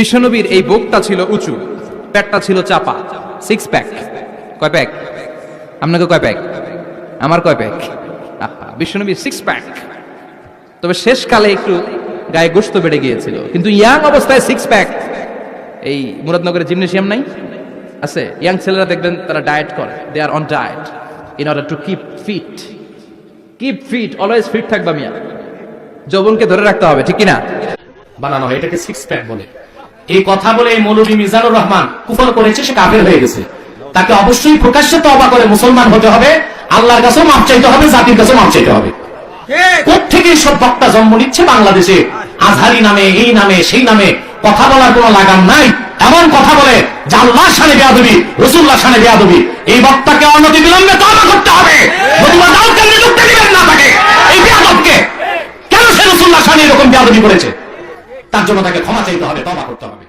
বিশ্বনবীর এই বুকটা ছিল উঁচু, পেটটা ছিল চাপা, সিক্স প্যাক। কয় প্যাক? আপনাকে কয় প্যাক? আমার কয় প্যাক? বিশ্বনবীর সিক্স প্যাক। তবে শেষকালে একটু গায়ে গোশত বেড়ে গিয়েছিল, কিন্তু ইয়াং অবস্থায় সিক্স প্যাক। এই মুরাদনগরের জিমনেশিয়াম নাই আছে, ইয়াং ছেলেরা দেখবেন তারা ডায়েট করে, they are on diet in order to keep fit. Keep fit, always fit থাকবা মিয়া, যৌবনকে ধরে রাখতে হবে, ঠিক কিনা? বানানো হয়, এটাকে সিক্স প্যাক বলে। এই কথা বলে এই মৌলভী মিজানুর রহমান কুফর করেছে, সে কাফের হয়ে গেছে। তাকে অবশ্যই প্রকাশ্যে তওবা করে মুসলমান হতে হবে, আল্লাহর কাছেও মাফ চাইতে হবে, জাতির কাছেও মাফ চাইতে হবে। কোত্থেকে সব বক্তা জন্ম নিচ্ছে বাংলাদেশে, আজহারি নামে, এই নামে, সেই নামে কথা বলার কোনো লাগাম নাই। এমন কথা বলে যে আল্লাহর শানে বেয়াদবি, রাসূলুল্লাহর শানে বেয়াদবি। এই বক্তাকে অনতি বিলম্বে তওবা করতে হবে। নতুবা দাউদকে নিযুক্তি দিবেন না তাকে, এই বেয়াদবকে। কেন সে রাসূলুল্লাহর শানে এরকম বেয়াদবি করেছে? তার জন্য তাকে ক্ষমা চাইতে হবে, তওবা করতে হবে।